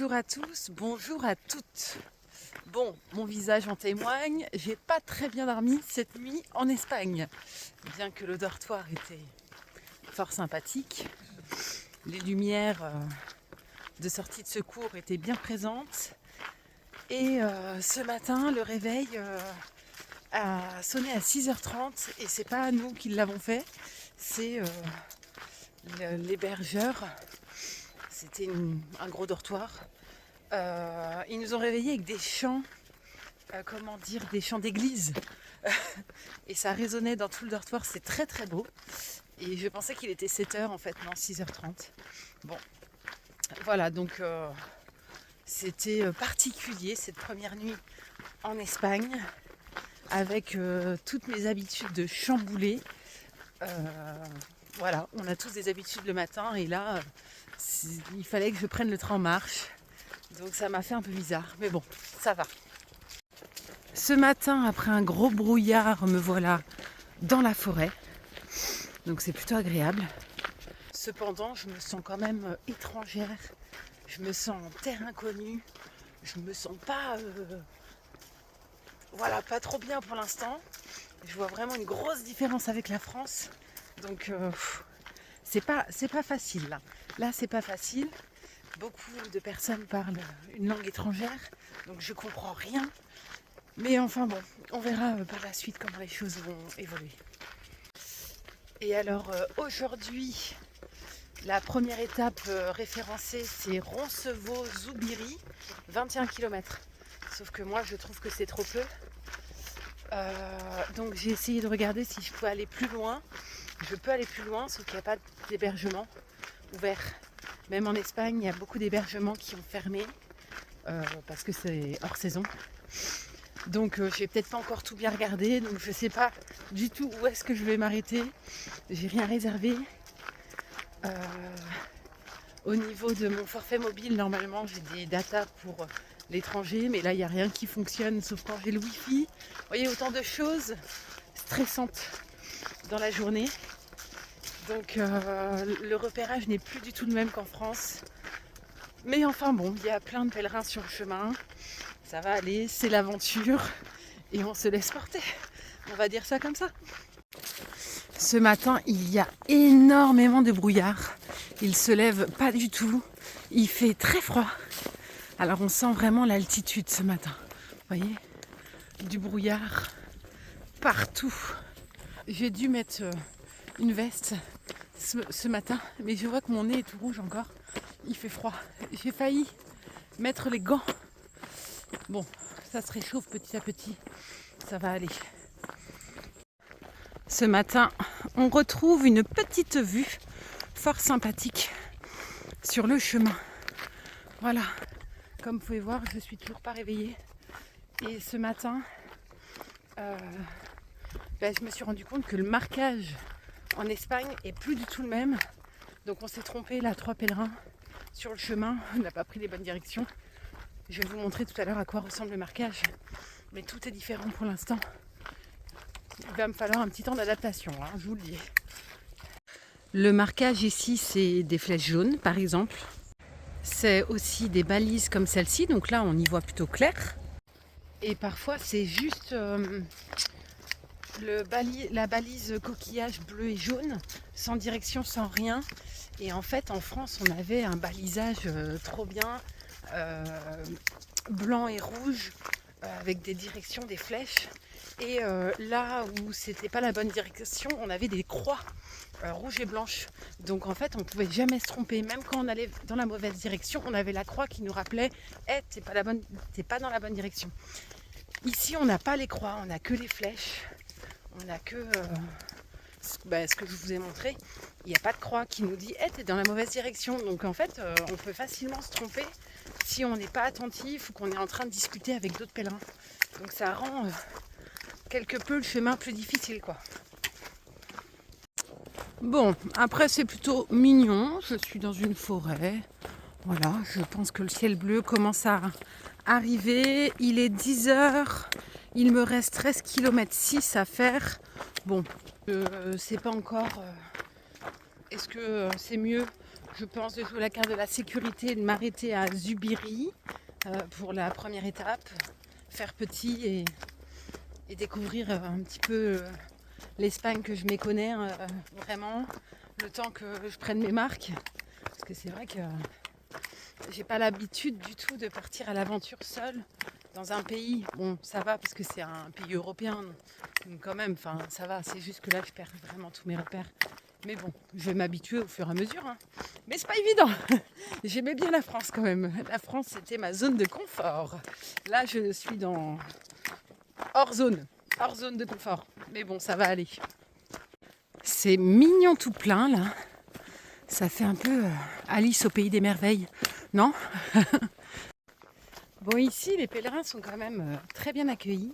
Bonjour à tous, bonjour à toutes. Bon, mon visage en témoigne, j'ai pas très bien dormi cette nuit en Espagne. Bien que le dortoir était fort sympathique, les lumières de sortie de secours étaient bien présentes. Et ce matin, le réveil a sonné à 6h30 et c'est pas nous qui l'avons fait, c'est l'hébergeur. C'était un gros dortoir. Ils nous ont réveillés avec des chants, des chants d'église. Et ça résonnait dans tout le dortoir, c'est très très beau. Et je pensais qu'il était 7h en fait, non 6h30. Bon, voilà, donc c'était particulier cette première nuit en Espagne, avec toutes mes habitudes de chambouler. Voilà, on a tous des habitudes le matin et là, il fallait que je prenne le train en marche. Donc ça m'a fait un peu bizarre, mais bon, ça va. Ce matin, après un gros brouillard, me voilà dans la forêt. Donc c'est plutôt agréable. Cependant, je me sens quand même étrangère. Je me sens en terre inconnue. Je me sens pas... pas trop bien pour l'instant. Je vois vraiment une grosse différence avec la France. Donc c'est pas facile là. Là, c'est pas facile. Beaucoup de personnes parlent une langue étrangère. Donc je comprends rien. Mais enfin bon, on verra par la suite comment les choses vont évoluer. Et alors aujourd'hui, la première étape référencée, c'est Roncevaux-Zoubiri, 21 km. Sauf que moi, je trouve que c'est trop peu. Donc j'ai essayé de regarder si je pouvais aller plus loin. Je peux aller plus loin, sauf qu'il n'y a pas d'hébergement ouvert. Même en Espagne, il y a beaucoup d'hébergements qui ont fermé parce que c'est hors saison. Donc j'ai peut-être pas encore tout bien regardé, donc je sais pas du tout où est-ce que je vais m'arrêter. J'ai rien réservé. Au niveau de mon forfait mobile, normalement j'ai des datas pour l'étranger, mais là il n'y a rien qui fonctionne sauf quand j'ai le wifi. Vous voyez, autant de choses stressantes dans la journée. Donc le repérage n'est plus du tout le même qu'en France. Mais enfin bon, il y a plein de pèlerins sur le chemin. Ça va aller, c'est l'aventure et on se laisse porter. On va dire ça comme ça. Ce matin, il y a énormément de brouillard. Il se lève pas du tout. Il fait très froid. Alors on sent vraiment l'altitude ce matin. Vous voyez, du brouillard partout. J'ai dû mettre une veste ce matin, mais je vois que mon nez est tout rouge encore. Il fait froid. J'ai failli mettre les gants. Bon, ça se réchauffe petit à petit. Ça va aller. Ce matin, on retrouve une petite vue fort sympathique sur le chemin. Voilà, comme vous pouvez voir, je suis toujours pas réveillée. Et ce matin, je me suis rendu compte que le marquage en Espagne est plus du tout le même. Donc on s'est trompé là, 3 pèlerins sur le chemin. On n'a pas pris les bonnes directions. Je vais vous montrer tout à l'heure à quoi ressemble le marquage. Mais tout est différent pour l'instant. Il va me falloir un petit temps d'adaptation, hein, je vous le dis. Le marquage ici, c'est des flèches jaunes, par exemple. C'est aussi des balises comme celle-ci, donc là, on y voit plutôt clair. Et parfois, c'est juste la balise coquillage bleu et jaune, sans direction, sans rien. Et en fait, en France, on avait un balisage trop bien, blanc et rouge, avec des directions, des flèches. Et là où c'était pas la bonne direction, on avait des croix rouges et blanches. Donc en fait, on pouvait jamais se tromper. Même quand on allait dans la mauvaise direction, on avait la croix qui nous rappelait « t'es pas dans la bonne direction ». Ici, on n'a pas les croix, on n'a que les flèches. On n'a que ce que je vous ai montré. Il n'y a pas de croix qui nous dit « t'es dans la mauvaise direction ». Donc en fait, on peut facilement se tromper si on n'est pas attentif ou qu'on est en train de discuter avec d'autres pèlerins. Donc ça rend quelque peu le chemin plus difficile, quoi. Bon, après c'est plutôt mignon. Je suis dans une forêt. Voilà, je pense que le ciel bleu commence à arriver. Il est 10h. Il me reste 13 km 6 à faire. Bon, c'est pas encore... Est-ce que c'est mieux je pense de jouer la carte de la sécurité et de m'arrêter à Zubiri pour la première étape, faire petit et découvrir un petit peu l'Espagne que je méconnais vraiment, le temps que je prenne mes marques. Parce que c'est vrai que j'ai pas l'habitude du tout de partir à l'aventure seule dans un pays. Bon, ça va parce que c'est un pays européen, donc quand même, enfin ça va, c'est juste que là je perds vraiment tous mes repères. Mais bon, je vais m'habituer au fur et à mesure. Hein. Mais c'est pas évident. J'aimais bien la France quand même. La France, c'était ma zone de confort. Là, je suis hors zone de confort. Mais bon, ça va aller. C'est mignon tout plein là. Ça fait un peu Alice au pays des merveilles, non? Bon, ici, les pèlerins sont quand même très bien accueillis.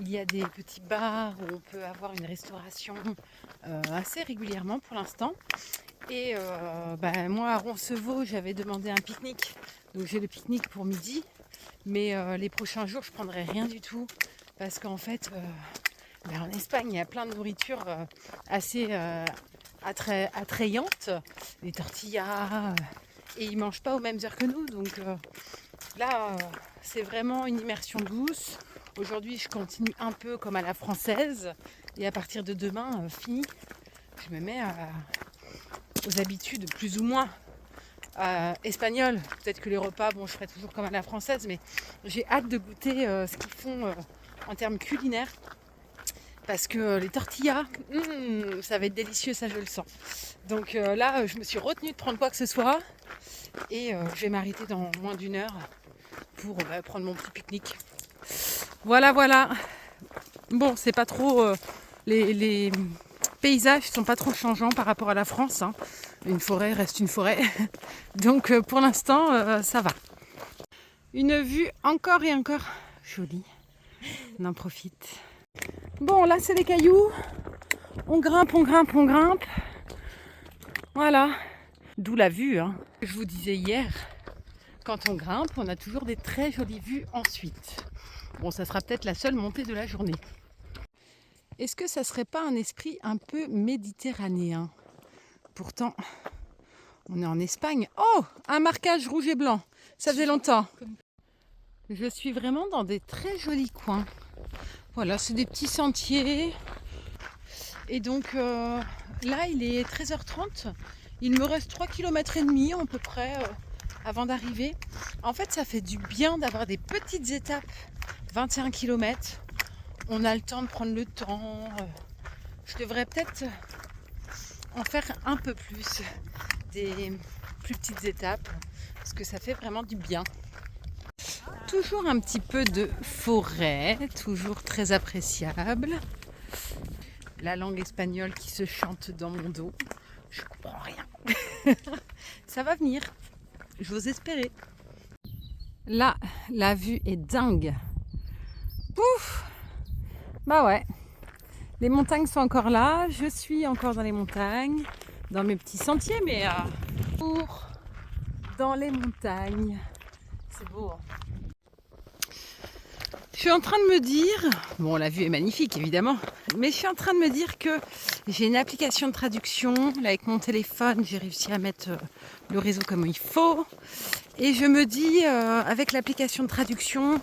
Il y a des petits bars où on peut avoir une restauration assez régulièrement pour l'instant. Et moi, à Roncevaux, j'avais demandé un pique-nique. Donc j'ai le pique-nique pour midi. Mais les prochains jours, je ne prendrai rien du tout. Parce qu'en fait, en Espagne, il y a plein de nourriture assez attrayante. Des tortillas. Et ils ne mangent pas aux mêmes heures que nous. Donc là, c'est vraiment une immersion douce. Aujourd'hui, je continue un peu comme à la française. Et à partir de demain, fini, je me mets aux habitudes plus ou moins espagnoles. Peut-être que les repas, je ferai toujours comme à la française. Mais j'ai hâte de goûter ce qu'ils font en termes culinaires. Parce que les tortillas, ça va être délicieux, ça je le sens. Donc là, je me suis retenue de prendre quoi que ce soit. Et je vais m'arrêter dans moins d'une heure pour prendre mon petit pique-nique. Voilà. Bon, c'est pas trop... les paysages sont pas trop changeants par rapport à la France. Hein. Une forêt reste une forêt. Donc pour l'instant, ça va. Une vue encore et encore jolie. On en profite. Bon, là c'est des cailloux. On grimpe. Voilà. D'où la vue. Hein. Je vous disais hier, quand on grimpe, on a toujours des très jolies vues ensuite. Bon, ça sera peut-être la seule montée de la journée. Est-ce que ça serait pas un esprit un peu méditerranéen? Pourtant, on est en Espagne. Oh, un marquage rouge et blanc. Ça faisait longtemps. Je suis vraiment dans des très jolis coins. Voilà, c'est des petits sentiers. Et donc là, il est 13h30. Il me reste 3,5 km à peu près avant d'arriver. En fait, ça fait du bien d'avoir des petites étapes. 21 km. On a le temps de prendre le temps. Je devrais peut-être en faire un peu plus. Des plus petites étapes. Parce que ça fait vraiment du bien. Toujours un petit peu de forêt. Toujours très appréciable. La langue espagnole qui se chante dans mon dos. Je comprends rien. Ça va venir. J'ose espérer. Là, la vue est dingue. Ouf! Bah ouais. Les montagnes sont encore là. Je suis encore dans les montagnes. Dans mes petits sentiers, mais dans les montagnes. C'est beau. Hein. Je suis en train de me dire, bon la vue est magnifique évidemment, mais je suis en train de me dire que j'ai une application de traduction, là avec mon téléphone j'ai réussi à mettre le réseau comme il faut, et je me dis avec l'application de traduction,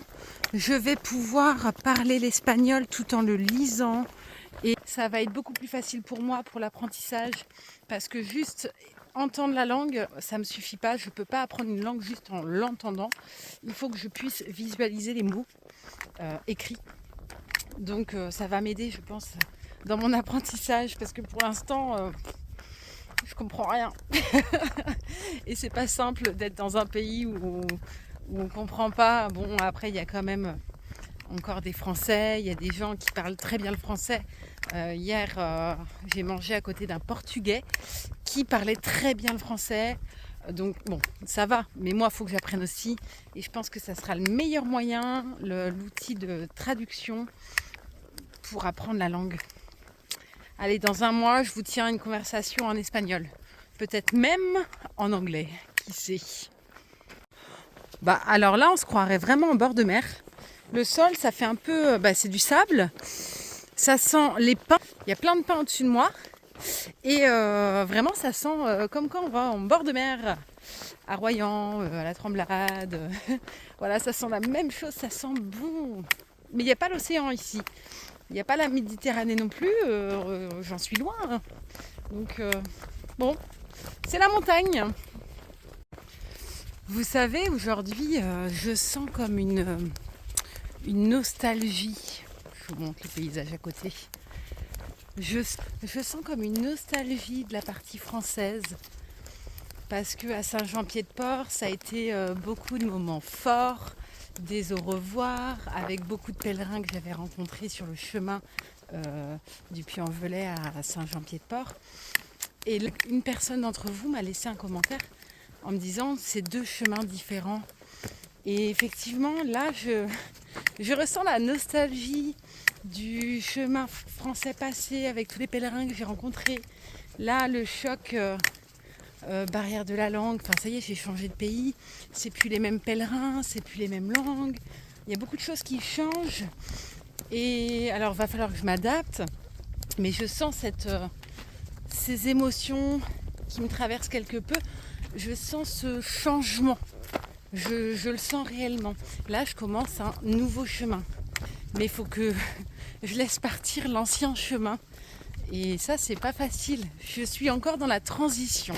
je vais pouvoir parler l'espagnol tout en le lisant, et ça va être beaucoup plus facile pour moi pour l'apprentissage, parce que juste entendre la langue, ça ne me suffit pas, je ne peux pas apprendre une langue juste en l'entendant, il faut que je puisse visualiser les mots. Écrit. Donc ça va m'aider, je pense, dans mon apprentissage, parce que pour l'instant, je comprends rien. Et c'est pas simple d'être dans un pays où on comprend pas. Bon, après, il y a quand même encore des Français, il y a des gens qui parlent très bien le français. Hier, j'ai mangé à côté d'un Portugais qui parlait très bien le français. Donc bon, ça va, mais moi il faut que j'apprenne aussi, et je pense que ça sera le meilleur moyen, l'outil de traduction pour apprendre la langue. Allez, dans un mois, je vous tiens une conversation en espagnol, peut-être même en anglais, qui sait. Bah alors là, on se croirait vraiment en bord de mer. Le sol, ça fait un peu, c'est du sable, ça sent les pins, il y a plein de pins au-dessus de moi, Et vraiment, ça sent comme quand on va en bord de mer, à Royan, à la Tremblade. Voilà, ça sent la même chose, ça sent bon. Mais il n'y a pas l'océan ici. Il n'y a pas la Méditerranée non plus. J'en suis loin, hein. Donc, bon, c'est la montagne. Vous savez, aujourd'hui, je sens comme une nostalgie. Je vous montre le paysage à côté. Je sens comme une nostalgie de la partie française. Parce qu'à Saint-Jean-Pied-de-Port, ça a été beaucoup de moments forts, des au revoir, avec beaucoup de pèlerins que j'avais rencontrés sur le chemin du Puy-en-Velay à Saint-Jean-Pied-de-Port. Et une personne d'entre vous m'a laissé un commentaire en me disant c'est deux chemins différents. Et effectivement, là, je ressens la nostalgie du chemin français passé avec tous les pèlerins que j'ai rencontrés. Là, le choc, barrière de la langue, enfin ça y est, j'ai changé de pays, c'est plus les mêmes pèlerins, c'est plus les mêmes langues. Il y a beaucoup de choses qui changent. Et alors, il va falloir que je m'adapte, mais je sens ces émotions qui me traversent quelque peu. Je sens ce changement. Je le sens réellement. Là, je commence un nouveau chemin. Mais il faut que je laisse partir l'ancien chemin. Et ça, c'est pas facile. Je suis encore dans la transition.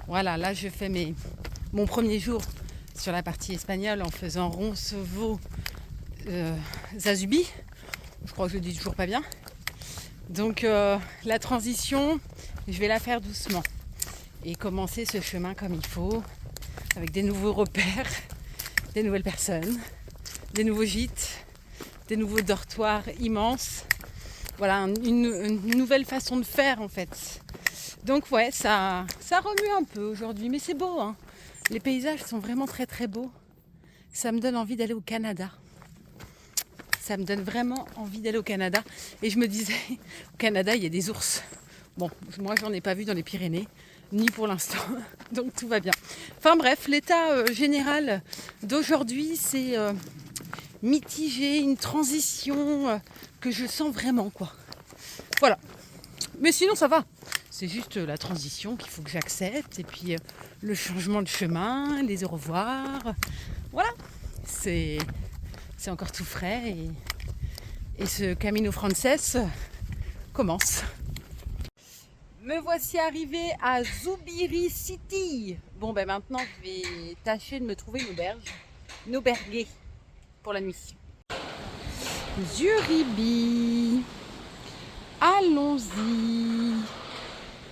Voilà, là, je fais mon premier jour sur la partie espagnole en faisant Roncevaux, Zazubi. Je crois que je le dis toujours pas bien. Donc, la transition, je vais la faire doucement. Et commencer ce chemin comme il faut, avec des nouveaux repères, des nouvelles personnes, des nouveaux gîtes, des nouveaux dortoirs immenses. Voilà, une nouvelle façon de faire en fait. Donc ouais, ça remue un peu aujourd'hui, mais c'est beau, hein. Les paysages sont vraiment très très beaux. Ça me donne envie d'aller au Canada. Ça me donne vraiment envie d'aller au Canada. Et je me disais, au Canada, il y a des ours. Bon, moi, j'en ai pas vu dans les Pyrénées, ni pour l'instant. Donc, tout va bien. Enfin bref, l'état général d'aujourd'hui, c'est mitigé, une transition que je sens vraiment, quoi. Voilà. Mais sinon, ça va. C'est juste la transition qu'il faut que j'accepte. Et puis, le changement de chemin, les au revoir. Voilà. C'est encore tout frais. Et ce Camino Frances commence. Me voici arrivée à Zubiri City. Bon, ben maintenant, je vais tâcher de me trouver une auberge. Une auberguée pour la nuit. Zuribi. Allons-y.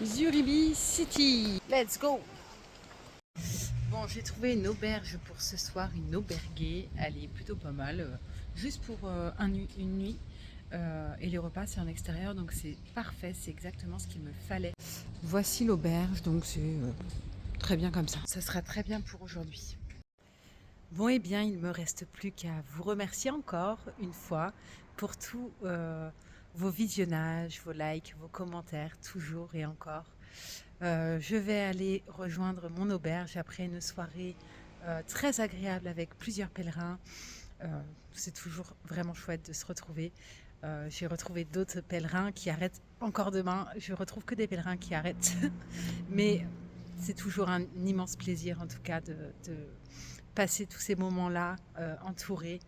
Zuribi City. Let's go. Bon, j'ai trouvé une auberge pour ce soir, une auberguée. Elle est plutôt pas mal. Juste pour une nuit. Et les repas, c'est en extérieur, donc c'est parfait. C'est exactement ce qu'il me fallait. Voici l'auberge, donc c'est très bien comme ça. Ça sera très bien pour aujourd'hui. Bon, eh bien, il ne me reste plus qu'à vous remercier encore une fois pour tous vos visionnages, vos likes, vos commentaires, toujours et encore. Je vais aller rejoindre mon auberge après une soirée très agréable avec plusieurs pèlerins. C'est toujours vraiment chouette de se retrouver. J'ai retrouvé d'autres pèlerins qui arrêtent encore demain. Je retrouve que des pèlerins qui arrêtent. Mais c'est toujours un immense plaisir en tout cas de passer tous ces moments-là entourés.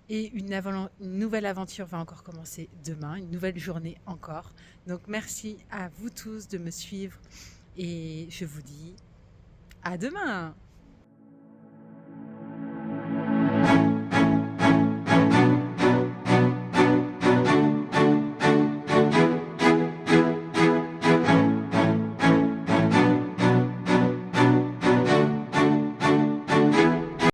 Et une nouvelle aventure va encore commencer demain, une nouvelle journée encore. Donc merci à vous tous de me suivre et je vous dis à demain.